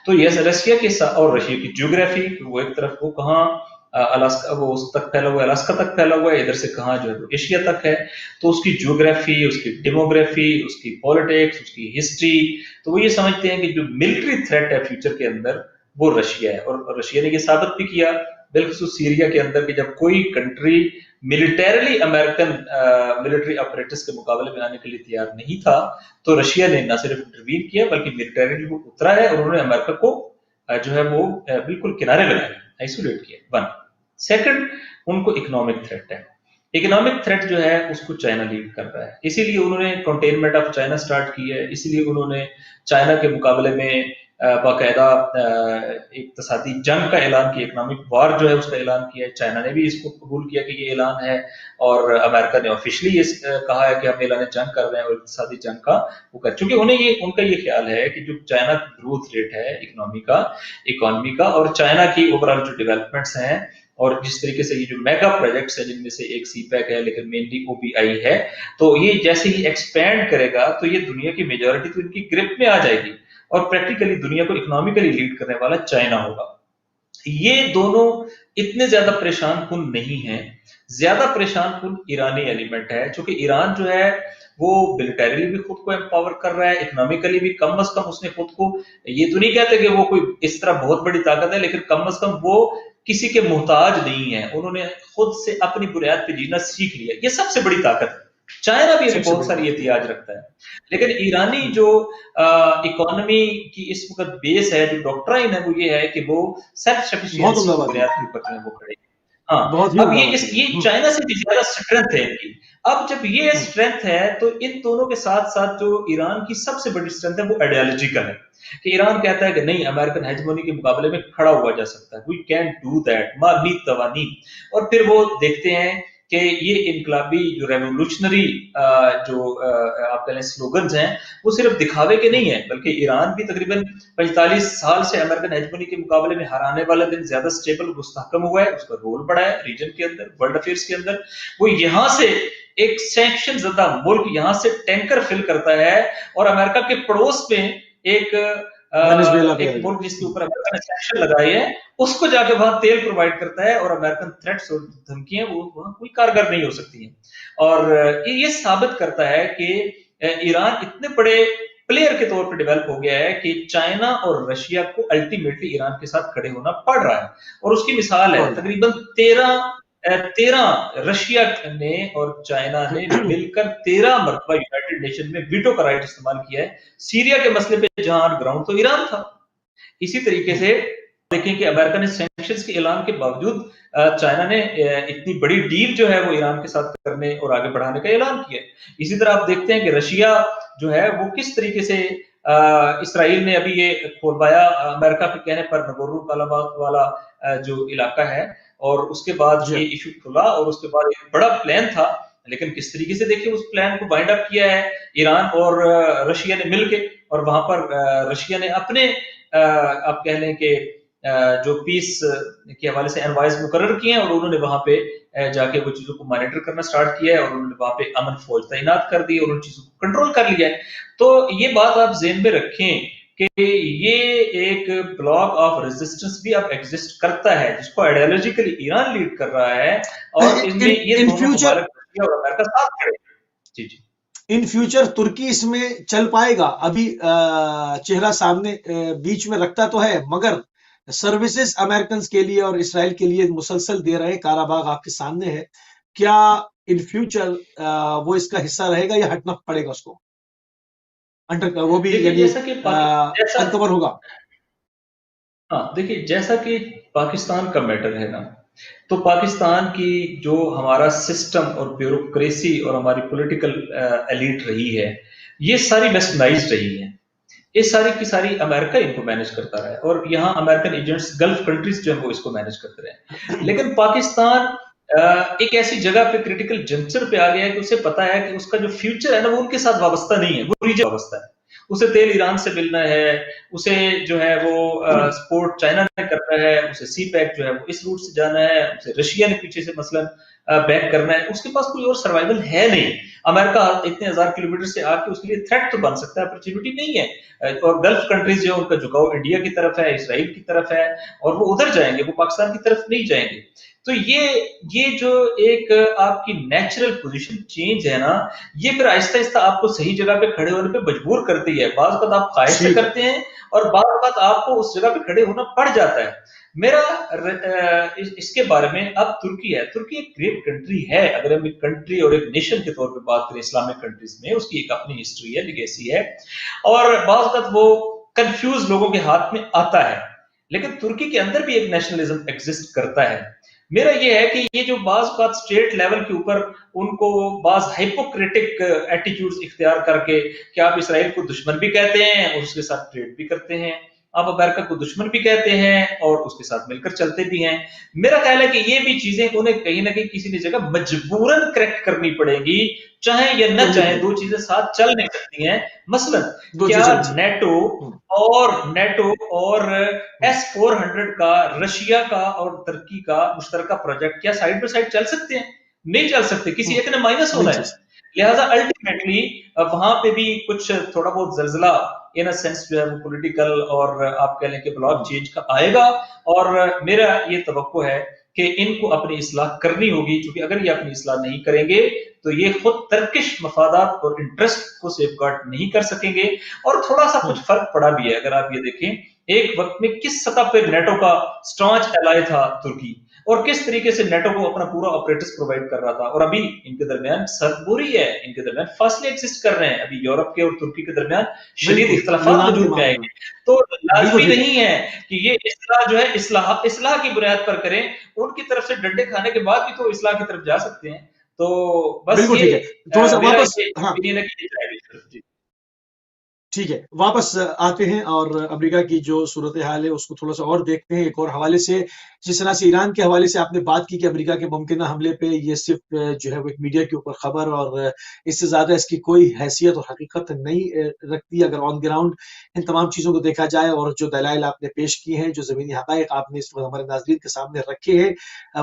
تو یس رشیا کے ساتھ، اور رشیا کی جیوگرافی، وہ ایک طرف وہ کہاں الاسکا، وہ اس تک پھیلا ہوا ہے، الاسکا تک پھیلا ہوا ہے، ادھر سے کہاں جو ہے وہ ایشیا تک ہے. تو اس کی جیوگرافی، اس کی ڈیموگرافی، اس کی پالیٹکس، اس کی ہسٹری، تو وہ یہ سمجھتے ہیں کہ جو ملٹری تھریٹ ہے فیوچر کے اندر وہ رشیا ہے. اور رشیا نے یہ ثابت بھی کیا بالخصوص سیریا کے اندر کہ جب کوئی country militarily American military operates کے مقابلے میں آنے کے لیے تیار نہیں تھا تو رشیا نے نہ صرف انٹروین کیا بلکہ ملٹریلی وہ اترا ہے، اور انہوں نے امریکہ کو جو ہے وہ بالکل کنارے لگایا، آئسولیٹ کیا. 1 سیکنڈ، ان کو اکنامک تھریٹ ہے. اکنامک تھریٹ جو ہے اس کو چائنا لیڈ کر رہا ہے، اسی لیے انہوں نے کنٹینمنٹ آف چائنا سٹارٹ کی ہے، اسی لیے انہوں نے چائنا کے مقابلے میں باقاعدہ اقتصادی جنگ کا اعلان کیا، اکنامک وار جو ہے اس کا اعلان کیا ہے. چائنا نے بھی اس کو قبول کیا کہ یہ اعلان ہے، اور امریکہ نے آفیشلی یہ کہا ہے کہ ہم اعلان جنگ کر رہے ہیں اور اقتصادی جنگ کا وہ کر، چونکہ انہیں یہ ان کا یہ خیال ہے کہ جو چائنا کی گروتھ ریٹ ہے اکانومی کا اور چائنا کی اوورال جو ڈیولپمنٹس ہیں، اور جس طریقے سے یہ جو میگا پروجیکٹس ہیں جن میں سے ایک سی پیک ہے لیکن مینلی او پی آئی ہے، تو یہ جیسے ہی ایکسپینڈ کرے گا تو یہ دنیا کی میجورٹی تو ان کی گرپ میں آ جائے گی، اور پریکٹیکلی دنیا کو اکنامیکلی لیڈ کرنے والا چائنا ہوگا. یہ دونوں اتنے زیادہ پریشان کن نہیں ہیں. زیادہ پریشان کن ایرانی ایلیمنٹ ہے، چونکہ ایران جو ہے وہ ملٹریلی بھی خود کو امپاور کر رہا ہے، اکنامیکلی بھی کم از کم اس نے خود کو، یہ تو نہیں کہتے کہ وہ کوئی اس طرح بہت بڑی طاقت ہے، لیکن کم از کم وہ کسی کے محتاج نہیں ہے، انہوں نے خود سے اپنی بنیاد پہ جینا سیکھ لیا. یہ سب سے بڑی طاقت ہے. چائنا بھی ابھی بہت ساری احتیاج رکھتا ہے، لیکن ایرانی جو اکانومی کی اس وقت بیس ہے، جو ڈاکٹرائن ہے، وہ یہ ہے کہ وہ سیلف سفیشینسی کی بنیاد کے اوپر جو ہے وہ کھڑے. ہاں، اب یہ چائنا سے بھی زیادہ اسٹرینتھ ہے ان کی. اب جب یہ اسٹرینتھ ہے تو ان دونوں کے ساتھ ساتھ جو ایران کی سب سے بڑی اسٹرینتھ ہے وہ آئیڈیالوجیکل ہے، کہ ایران کہتا ہے کہ نہیں، امریکن ہیجمونی کے مقابلے میں کھڑا ہوا جا سکتا ہے، وی کین ڈو دیٹ، ما نیت توانی. اور پھر وہ دیکھتے ہیں کہ یہ انقلابی جو ریولوشنری جو آپ کہہ لیں سلوگنز ہیں وہ صرف دکھاوے کے نہیں ہیں، بلکہ ایران بھی تقریباً 45 سال سے امریکن ہیجمونی کے مقابلے میں ہرانے والا دن زیادہ سٹیبل مستحکم ہوا ہے، اس کا رول بڑا ہے ریجن کے اندر، ورلڈ افیئرس کے اندر. وہ یہاں سے ایک سینکشن زدہ ملک یہاں سے ٹینکر فل کرتا ہے، اور امریکہ کے پڑوس میں ایک وینزویلا پہ ایک ملک جس کے اوپر امریکہ نے سینکشن لگائے ہیں اس کو جا کے وہاں تیل پرووائڈ کرتا ہے، اور امریکن تھریٹس اور دھمکیاں وہ وہاں کوئی کارگر نہیں ہو سکتی ہیں. اور یہ ثابت کرتا ہے کہ ایران اتنے بڑے پلیئر کے طور پہ ڈیولپ ہو گیا ہے کہ چائنا اور رشیا کو الٹیمیٹلی ایران کے ساتھ کھڑے ہونا پڑ رہا ہے. اور اس کی مثال ہے تقریباً 13 رشیا نے اور چائنا نے مل کر 13 مرتبہ یونائٹڈ نیشن میں ویٹو کا رائٹ استعمال کیا ہے سیریا کے مسئلے پہ، جہاں گراؤنڈ تو ایران تھا. اسی طریقے سے دیکھیں کہ امریکہ نے سینکشنز کے اعلان کے باوجود چائنا نے اتنی بڑی ڈیل جو ہے وہ ایران کے ساتھ کرنے اور آگے بڑھانے کا اعلان کیا. اسی طرح آپ دیکھتے ہیں کہ رشیا جو ہے وہ کس طریقے سے اسرائیل نے ابھی یہ کھولوایا امریکہ کے کہنے پر نگورنو کاراباخ والا جو علاقہ ہے، اور اس کے بعد یہ ایشو کھلا، اور اس کے بعد ایک بڑا پلان تھا، لیکن کس طریقے سے دیکھیں اس پلان کو بائنڈ اپ کیا ہے ایران اور رشیا نے مل کے. اور وہاں پر رشیا نے اپنے آپ کہہ لیں کہ جو پیس کے حوالے سے انوائز مقرر کیے ہیں، اور انہوں نے وہاں پہ جا کے وہ چیزوں کو مانیٹر کرنا سٹارٹ کیا ہے، اور انہوں نے وہاں پہ امن فوج تعینات کر دی اور ان چیزوں کو کنٹرول کر لیا ہے. تو یہ بات آپ ذہن میں رکھیں کہ یہ ایک بلاک آف ریزسٹنس بھی اب ایگزسٹ کرتا ہے، جس کو آئیڈیالوجیکلی ایران لیڈ کر رہا ہے، اور ان میں یہ دونوں ممالک رشیا اور امریکہ ساتھ کھڑے ہیں. جی جی ان فیوچر ترکی اس میں چل پائے گا؟ ابھی چہرہ سامنے بیچ میں رکھتا تو ہے، مگر سروسز امریکنز کے لیے اور اسرائیل کے لیے مسلسل دے رہے ہیں. کاراباغ آپ کے سامنے ہے. کیا ان فیوچر وہ اس کا حصہ رہے گا یا ہٹنا پڑے گا اس کو؟ وہ بھی یعنی انکور ہوگا. ہاں دیکھیے، جیسا کہ پاکستان کا میٹر ہے نا، تو پاکستان کی جو ہمارا سسٹم اور بیوروکریسی اور ہماری پولیٹیکل ایلیٹ رہی ہے، یہ ساری ویسٹرنائزڈ رہی ہے. یہ ساری کی ساری امریکہ ان کو مینج کرتا رہا ہے، اور یہاں امریکن ایجنٹس گلف کنٹریز جو ہیں وہ اس کو مینج کرتے رہے. لیکن پاکستان ایک ایسی جگہ پہ کریٹیکل جنکچر پہ آ گیا ہے کہ اسے پتا ہے کہ اس کا جو فیوچر ہے نا وہ ان کے ساتھ وابستہ نہیں ہے، وہ ریجن وابستہ ہے. اسے تیل ایران سے ملنا ہے، اسے جو ہے وہ سپورٹ چائنا نے کرنا ہے، اسے سی پیک جو ہے وہ اس روٹ سے جانا ہے، اسے رشیا نے پیچھے سے مثلا بیک کرنا ہے. اس کے پاس کوئی اور سروائیول ہے نہیں. امریکہ اتنے 1000 کلومیٹر سے آ کے اس کے لیے تھریٹ تو بن سکتا ہے، اپرچونٹی نہیں ہے. اور گلف کنٹریز جو ان کا جھکاؤ انڈیا کی طرف ہے، اسرائیل کی طرف ہے، اور وہ ادھر جائیں گے، وہ پاکستان کی طرف نہیں جائیں گے. تو یہ جو ایک آپ کی نیچرل پوزیشن چینج ہے نا، یہ پھر آہستہ آہستہ آپ کو صحیح جگہ پہ کھڑے ہونے پہ مجبور کرتی ہے. بعض اوقات آپ خواہش سے کرتے ہیں، اور بعض اوقات آپ کو اس جگہ پہ کھڑے ہونا پڑ جاتا ہے. میرا اس کے بارے میں اب ترکی ہے. ترکی ایک گریٹ کنٹری ہے، اگر ہم ایک کنٹری اور ایک نیشن کے طور پہ بات کریں اسلامک کنٹریز میں، اس کی ایک اپنی ہسٹری ہے، لیگیسی ہے، اور بعض اوقات وہ کنفیوز لوگوں کے ہاتھ میں آتا ہے. لیکن ترکی کے اندر بھی ایک نیشنلزم ایگزسٹ کرتا ہے. میرا یہ ہے کہ یہ جو بعض اوقات اسٹیٹ لیول کے اوپر ان کو بعض ہائپوکریٹک ایٹیٹیوڈز اختیار کر کے کہ آپ اسرائیل کو دشمن بھی کہتے ہیں اور اس کے ساتھ ٹریڈ بھی کرتے ہیں، آپ امریکہ کو دشمن بھی کہتے ہیں اور اس کے ساتھ مل کر چلتے بھی ہیں. میرا خیال ہے کہ یہ بھی چیزیں انہیں کہیں نہ کہیں کسی جگہ مجبوراً کریکٹ کرنی پڑے گی، چاہیں یا نہ چاہیں. دو چیزیں ساتھ چل نہیں سکتی ہیں. مثلا کیا نیٹو اور S-400 کا، رشیا کا اور ترکی کا مشترکہ پروجیکٹ کیا سائیڈ بائی سائیڈ چل سکتے ہیں؟ نہیں چل سکتے. کسی ایک نے مائنس ہونا ہے. لہٰذا الٹیمیٹلی وہاں پہ بھی کچھ تھوڑا بہت زلزلہ ان اے سینس جو ہے وہ پولیٹیکل اور آپ کہہ لیں کہ بلاک چینج کا آئے گا. اور میرا یہ توقع ہے کہ ان کو اپنی اصلاح کرنی ہوگی، کیونکہ اگر یہ اپنی اصلاح نہیں کریں گے تو یہ خود ترکش مفادات اور انٹرسٹ کو سیف گارڈ نہیں کر سکیں گے. اور تھوڑا سا کچھ فرق پڑا بھی ہے. اگر آپ یہ دیکھیں ایک وقت میں کس سطح پہ نیٹو کا سٹانچ ایلائی تھا ترکی، اور کس طریقے سے نیٹو کو اپنا پورا آپریٹس پرووائڈ کر رہا تھا، اور ابھی ان کے درمیان سخت بوری ہے، ان کے درمیان فاصلے ایگزسٹ کر رہے ہیں. ابھی یورپ کے اور ترکی کے درمیان شدید اختلافات وجود میں آئیں گے. تو لازمی نہیں ہے کہ یہ اصلاح جو ہے اصلاح کی بنیاد پر کریں. ان کی طرف سے ڈنڈے کھانے کے بعد بھی تو اصلاح کی طرف جا سکتے ہیں. تو بس ٹھیک ہے، واپس آتے ہیں اور امریکہ کی جو صورتحال ہے اس کو تھوڑا سا اور دیکھتے ہیں ایک اور حوالے سے. جس طرح سے ایران کے حوالے سے آپ نے بات کی کہ امریکہ کے ممکنہ حملے پہ یہ صرف جو ہے وہ ایک میڈیا کے اوپر خبر، اور اس سے زیادہ اس کی کوئی حیثیت اور حقیقت نہیں رکھتی اگر آن گراؤنڈ ان تمام چیزوں کو دیکھا جائے، اور جو دلائل آپ نے پیش کی ہیں، جو زمینی حقائق آپ نے اس وقت ہمارے ناظرین کے سامنے رکھے ہیں،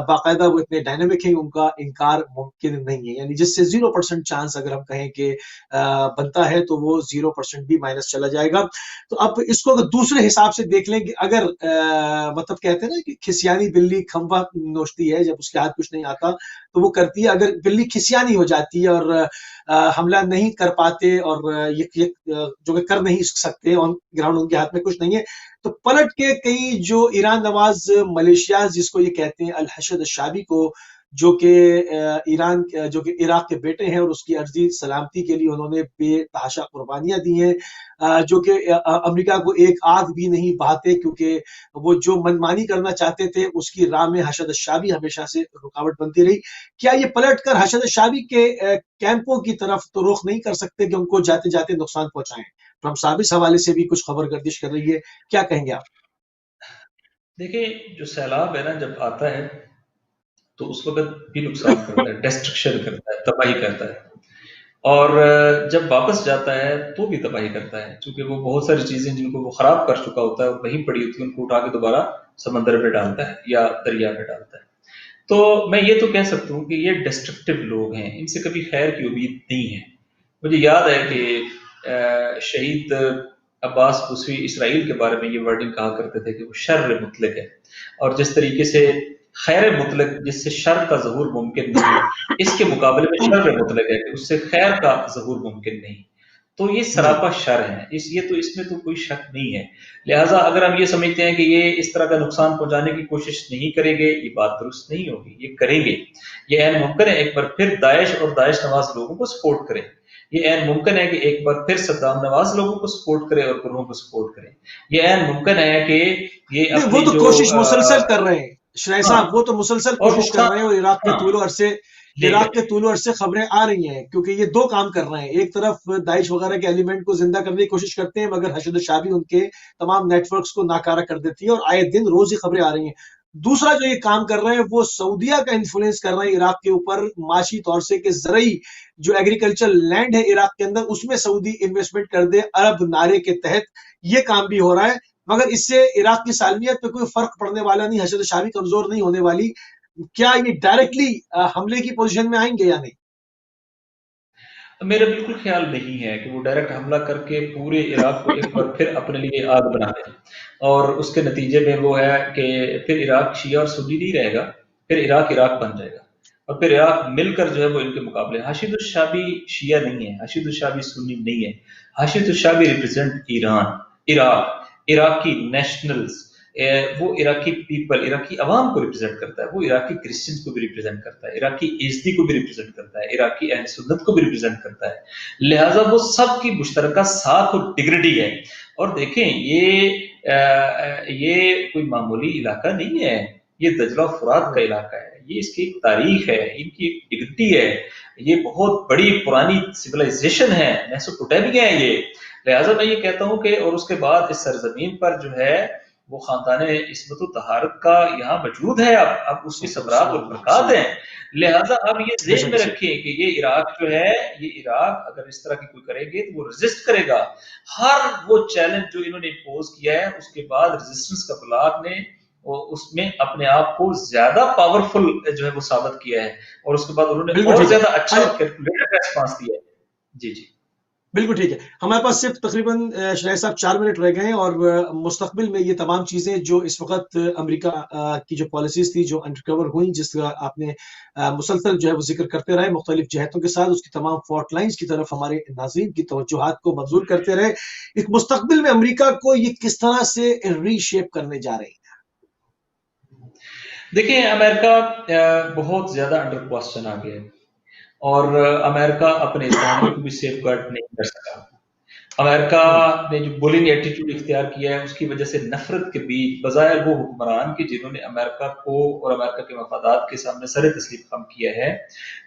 باقاعدہ وہ اتنے ڈائنامک ہیں، ان کا انکار ممکن نہیں ہے، یعنی جس سے 0% چانس اگر ہم کہیں کہ بنتا ہے تو وہ 0% بھی مائنس چلا جائے گا۔ تو اب اس کو اگر دوسرے حساب سے دیکھ لیں کہ اگر مطلب کہتے ہیں نا کہ کھسیانی بلی کھمبا نوچتی ہے، جب اس کے ہاتھ کچھ نہیں آتا تو وہ کرتی ہے، اگر بلی کھسیانی ہو جاتی ہے اور حملہ نہیں کر پاتے اور جو کہ کر نہیں سکتے، آن گراؤنڈ ان کے ہاتھ میں کچھ نہیں ہے، تو پلٹ کے کئی جو ایران نواز ملیشیاز جس کو یہ کہتے ہیں الحشد الشعبی کو، جو کہ ایران جو کہ عراق کے بیٹے ہیں اور اس کی عرضی سلامتی کے لیے انہوں نے بے تحاشا قربانیاں دی ہیں، جو کہ امریکہ کو ایک آگ بھی نہیں بہاتے، کیونکہ وہ جو منمانی کرنا چاہتے تھے اس کی راہ میں حشد الشعبی ہمیشہ سے رکاوٹ بنتی رہی۔ کیا یہ پلٹ کر حشد الشعبی کے کیمپوں کی طرف تو رخ نہیں کر سکتے کہ ان کو جاتے جاتے نقصان پہنچائیں؟ ٹرمپ صاحب اس حوالے سے بھی کچھ خبر گردش کر رہی ہے، کیا کہیں گے آپ؟ دیکھیں، جو سیلاب ہے نا جب آتا ہے تو اس وقت بھی نقصان کرتا ہے، ڈسٹرکشن کرتا ہے، تباہی کرتا ہے، اور جب واپس جاتا ہے تو بھی تباہی کرتا ہے، کیونکہ وہ بہت ساری چیزیں جن کو وہ خراب کر چکا ہوتا ہے اور وہیں پڑی ہوتی ہیں ان کو اٹھا کے دوبارہ سمندر میں ڈالتا ہے یا دریا میں ڈالتا ہے۔ تو میں یہ تو کہہ سکتا ہوں کہ یہ ڈسٹرکٹیو لوگ ہیں، ان سے کبھی خیر کی امید نہیں ہے۔ مجھے یاد ہے کہ شہید عباس بصری اسرائیل کے بارے میں یہ ورڈنگ کہا کرتے تھے کہ وہ شر مطلق ہے، اور جس طریقے سے خیر مطلق جس سے شر کا ظہور ممکن نہیں، اس کے مقابلے میں شر مطلق ہے کہ اس سے خیر کا ظہور ممکن نہیں، تو یہ جی سراپا شر ہے، اس میں تو کوئی شک نہیں ہے۔ لہٰذا اگر ہم یہ سمجھتے ہیں کہ یہ اس طرح کا نقصان پہنچانے کی کوشش نہیں کریں گے، یہ بات درست نہیں ہوگی، یہ کریں گے۔ یہ عین ممکن ہے ایک بار پھر داعش اور داعش نواز لوگوں کو سپورٹ کریں، یہ عین ممکن ہے کہ ایک بار پھر صدام نواز لوگوں کو سپورٹ کرے اور گروہوں کو سپورٹ کرے، یہ عین ممکن ہے کہ یہ نہیں، وہ اپنی تو جو کوشش مسلسل کر رہے ہیں شرائع ہاں صاحب، وہ تو مسلسل اور کوشش کر رہے ہیں، اور نقصان، لے عراق کر کے طول و عرض سے خبریں آ رہی ہیں، کیونکہ یہ دو کام کر رہے ہیں، ایک طرف داعش وغیرہ کے ایلیمنٹ کو زندہ کرنے کی کوشش کرتے ہیں، مگر حشد الشعبی ان کے تمام نیٹ ورکس کو ناکارہ کر دیتی ہے، اور آئے دن روز ہی خبریں آ رہی ہیں۔ دوسرا جو یہ کام کر رہے ہیں وہ سعودیہ کا انفلوئنس کر رہے ہیں عراق کے اوپر معاشی طور سے، کہ زرعی جو ایگریکلچر لینڈ ہے عراق کے اندر اس میں سعودی انویسٹمنٹ کر دے عرب نعرے کے تحت، یہ کام بھی ہو رہا ہے، مگر اس سے عراق کی سالمیت پہ کوئی فرق پڑنے والا نہیں، حشد شعبی کمزور نہیں ہونے والی۔ کیا یہ ڈائریکٹلی حملے کی پوزیشن میں آئیں گے یا نہیں؟ میرا بالکل خیال نہیں ہے کہ وہ ڈائریکٹ حملہ کر کے پورے عراق کو ایک بار پھر اپنے لیے آگ بنا دیں، اور اس کے نتیجے میں وہ ہے کہ پھر عراق شیعہ اور سنی نہیں رہے گا، پھر عراق عراق بن جائے گا، اور پھر عراق مل کر جو ہے وہ ان کے مقابلے۔ حاشد الشعبی شیعہ نہیں ہے، حاشد الشعبی سنی نہیں ہے، حاشد الشعبی ریپرزینٹ ایران، عراق، عراقی نیشنلز، وہ عراقی پیپل، عراقی عوام کو ریپرزینٹ کرتا ہے، وہ عراقی کرسچنز کو بھی ریپرزینٹ کرتا ہے، عراقی ایزدی کو بھی ریپرزینٹ کرتا ہے، عراقی اہل سنت کو بھی ریپرزینٹ کرتا ہے، لہٰذا وہ سب کی مشترکہ ساکھ اور ڈگریڈی ہے۔ اور دیکھیں یہ کوئی معمولی علاقہ نہیں ہے، یہ دجلہ و فرات کا علاقہ ہے، یہ اس کی ایک تاریخ ہے، ان کی ایک ڈگریڈی ہے، یہ بہت بڑی پرانی سویلائزیشن ہے، میسوپوٹیمیا ہے یہ۔ لہٰذا میں یہ کہتا ہوں کہ اور اس کے بعد اس سرزمین پر جو ہے وہ خاندان عصمت و طہارت کا یہاں وجود ہے، اب اس کی ثمرات اور برکات ہیں، لہٰذا اب یہ بے ذہن شک میں بے شک۔ رکھیں کہ یہ عراق جو ہے، یہ عراق اگر اس طرح کی کوئی کرے گے تو وہ ریزسٹ کرے گا، ہر وہ چیلنج جو انہوں نے امپوز کیا ہے اس کے بعد ریزسٹنس کا بلاک نے اس میں اپنے آپ کو زیادہ پاورفل جو ہے وہ ثابت کیا ہے، اور اس کے بعد انہوں نے بالکل اور ٹھیک ہے، زیادہ اچھا اچھا اور کیلکولیٹڈ ریسپانس دیا ہے۔ جی جی بالکل ٹھیک ہے، ہمارے پاس صرف تقریباً شرائع صاحب 4 منٹ رہ گئے ہیں، اور مستقبل میں یہ تمام چیزیں جو اس وقت امریکہ کی جو پالیسیز تھی جو انڈر کور ہوئیں، جس کا آپ نے مسلسل جو ہے وہ ذکر کرتے رہے مختلف جہتوں کے ساتھ، اس کی تمام فالٹ لائنز کی طرف ہمارے ناظرین کی توجہات کو مبذول کرتے رہے، ایک مستقبل میں امریکہ کو یہ کس طرح سے ری شیپ کرنے جا رہے ہیں؟ دیکھیں، امریکہ بہت زیادہ انڈر کوسچن آ گیا ہے، اور امریکہ اپنے اتحادیوں کو بھی سیف گارڈ نہیں کر سکا۔ امریکہ نے جو بولنگ ایٹیٹیوڈ اختیار کیا ہے اس کی وجہ سے نفرت کے بیچ بظاہر وہ حکمران کہ جنہوں نے امریکہ کو اور امریکہ کے مفادات کے سامنے سر تسلیم خم کیا ہے،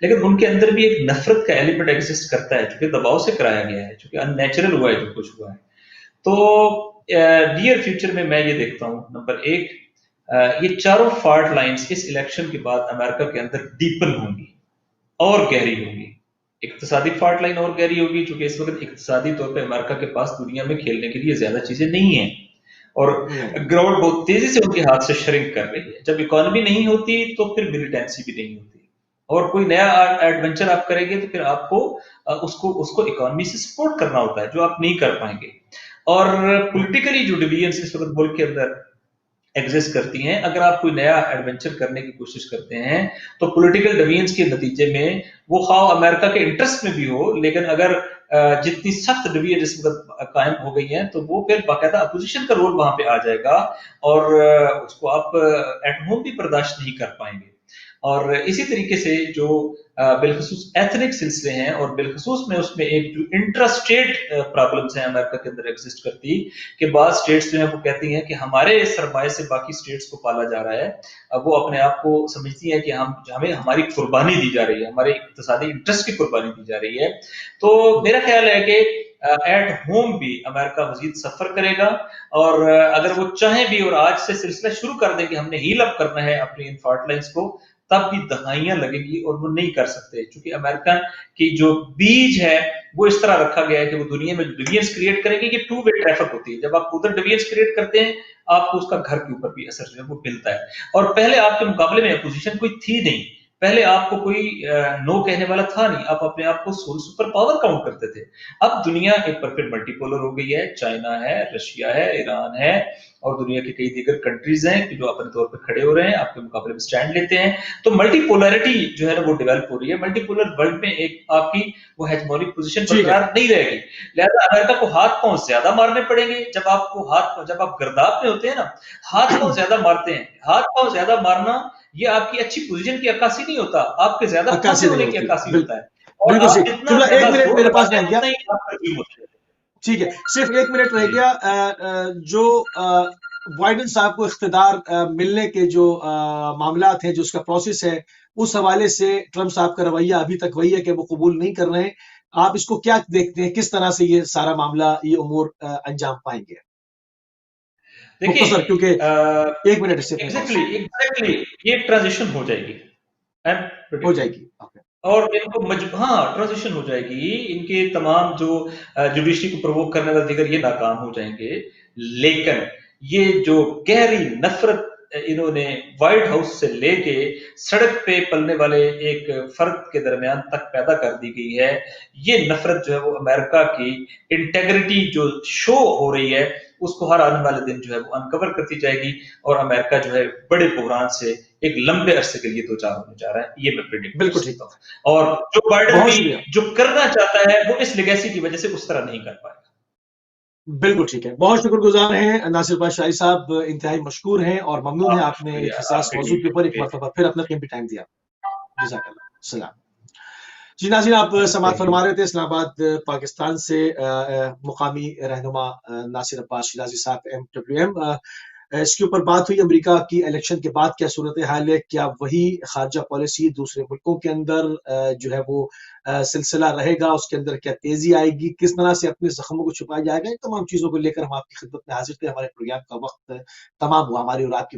لیکن ان کے اندر بھی ایک نفرت کا ایلیمنٹ ایگزسٹ کرتا ہے، چونکہ دباؤ سے کرایا گیا ہے، چونکہ ان نیچرل ہوا ہے جو کچھ ہوا ہے۔ تو نیئر فیوچر میں یہ دیکھتا ہوں، نمبر ایک یہ چاروں فالٹ لائنز اس الیکشن کے بعد امریکہ کے اندر ڈیپن ہوں گی اور گہری ہوگی. اقتصادی فالٹ لائن اور گہری ہوگی چونکہ اس وقت اقتصادی طور پہ امریکہ کے پاس دنیا میں کھیلنے کے لیے زیادہ چیزیں نہیں ہیں اور گراؤنڈ بہت تیزی سے ان کے ہاتھ سے شرنک کر رہی ہے. جب اکانومی نہیں ہوتی تو پھر ملیٹنسی بھی نہیں ہوتی اور کوئی نیا ایڈونچر آپ کریں گے تو پھر آپ کو اس کو اکانومی سے سپورٹ کرنا ہوتا ہے جو آپ نہیں کر پائیں گے. اور پولیٹیکلی جو ڈویژنز اس وقت ملک کے اندر ایگزسٹ کرتی ہیں, اگر آپ کوئی نیا ایڈونچر کرنے کی کوشش کرتے ہیں تو پولیٹیکل ڈویژنز کے نتیجے میں وہ خواہ امریکہ کے انٹرسٹ میں بھی ہو, لیکن اگر جتنی سخت ڈویژن اس وقت قائم ہو گئی ہیں تو وہ پھر باقاعدہ اپوزیشن کا رول وہاں پہ آ جائے گا اور اس کو آپ ایٹ ہوم بھی برداشت نہیں کر پائیں گے. اور اسی طریقے سے جو بالخصوص ایتھنک سلسلے ہیں اور بالخصوص میں اس میں ایک جو انٹرا اسٹیٹ پرابلمس ہیں امریکہ کے اندر ایگزسٹ کرتی کہ بعض اسٹیٹس جو ہیں وہ کہتی ہیں کہ ہمارے سرمایہ سے باقی اسٹیٹس کو پالا جا رہا ہے, وہ اپنے آپ کو سمجھتی ہیں کہ ہمیں ہماری قربانی دی جا رہی ہے, ہمارے اقتصادی انٹرسٹ کی قربانی دی جا رہی ہے. تو میرا خیال ہے کہ ایٹ ہوم بھی امریکہ مزید سفر کرے گا اور اگر وہ چاہیں بھی اور آج سے سلسلہ شروع کر دیں کہ ہم نے ہیل اپ کرنا ہے اپنی ان فالٹ لائنز کو, تب بھی دہائیاں لگے گی اور وہ نہیں کر سکتے کیونکہ امریکہ کی جو بیج ہے وہ اس طرح رکھا گیا ہے کہ وہ دنیا میں ڈویژنز کریٹ کریں گے. یہ ٹو وے ٹریفک ہوتی ہے, جب آپ ادھر ڈویژنز کریٹ کرتے ہیں آپ کو اس کا گھر کے اوپر بھی اثر جو ہے وہ ملتا ہے. اور پہلے آپ کے مقابلے میں اپوزیشن کوئی تھی نہیں, پہلے آپ کو کوئی نو کہنے والا تھا نہیں, آپ اپنے آپ کو سول سپر پاور کاؤنٹ کرتے تھے. اب دنیا ایک پر پھر ملٹی پولر ہو گئی ہے, چائنا ہے, رشیا ہے, ایران ہے اور دنیا کی کئی دیگر کنٹریز ہیں جو اپنے طور پہ کھڑے ہو رہے ہیں, آپ کے مقابلے میں سٹینڈ لیتے ہیں. تو ملٹی پولرٹی جو ہے نا وہ ڈیولپ ہو رہی ہے. ملٹی پولر ورلڈ میں ایک آپ کی وہ ہیجمونک پوزیشن برقرار نہیں رہے گی, لہذا امریکہ کو ہاتھ پاؤں زیادہ مارنے پڑیں گے. جب آپ گرداب میں ہوتے ہیں نا, ہاتھ پاؤں زیادہ مارتے ہیں, ہاتھ پاؤں زیادہ مارنا یہ آپ کی اچھی پوزیشن کی عکاسی نہیں ہوتا, آپ کے زیادہ پھنسے ہونے کی عکاسی ہوتا ہے. اور بالکل آپ صحیح. جتنا زیادہ زور لگاتے ہیں اتنا ہی آپ کا ٹیم ہوتا ہے. ٹھیک ہے, صرف 1 منٹ رہ گیا. جو بائیڈن صاحب کو اقتدار ملنے کے جو معاملات ہیں, جو اس کا پروسیس ہے, اس حوالے سے ٹرمپ صاحب کا رویہ ابھی تک وہی ہے کہ وہ قبول نہیں کر رہے ہیں. آپ اس کو کیا دیکھتے ہیں, کس طرح سے یہ سارا معاملہ, یہ امور انجام پائیں گے؟ مختصر, کیونکہ 1 منٹ سے ایگزیکٹلی یہ ٹرانزیشن ہو جائے گی, ہو جائے گی اور ان کو ٹرانزیشن ہو جائے گی. ان کے تمام جو جوڈیشری کو پرووک کرنے والا دیگر یہ ناکام ہو جائیں گے. لیکن یہ جو گہری نفرت انہوں نے وائٹ ہاؤس سے لے کے سڑک پہ پلنے والے ایک فرد کے درمیان تک پیدا کر دی گئی ہے, یہ نفرت جو ہے وہ امریکہ کی انٹیگریٹی جو شو ہو رہی ہے اس کو ہر آنے والے دن جو ہے وہ انکور کرتی جائے گی اور امریکہ جو ہے بڑے بحران سے ایک لمبے عرصے کے لیے دوچار ہونے جا رہا ہے. یہ میں پریڈکٹ کر سکتا ہوں. اور جو بائیڈن بھی جو کرنا چاہتا ہے وہ اس لیگیسی کی وجہ سے اس طرح نہیں کر پائے گا. بالکل ٹھیک ہے, بہت شکر گزار ہیں ناصر پاش شاہی صاحب, انتہائی مشکور ہیں اور ممنون ہیں آپ نے ایک حساس موضوع کے اوپر ایک مرتبہ پھر اپنا قیمتی ٹائم دیا. جزاک اللہ. السلام. جی ناظرین, آپ سماعت فرما رہے تھے اسلام آباد پاکستان سے مقامی رہنما ناصر عباس شیرازی صاحب MWM. اس کے اوپر بات ہوئی امریکہ کی الیکشن کے بعد کیا صورتحال ہے, کیا وہی خارجہ پالیسی دوسرے ملکوں کے اندر جو ہے وہ سلسلہ رہے گا, اس کے اندر کیا تیزی آئے گی, کس طرح سے اپنے زخموں کو چھپایا جائے گا, ان تمام چیزوں کو لے کر ہم آپ کی خدمت میں حاضر تھے. ہمارے پروگرام کا وقت تمام ہوا, ہماری اور آپ کی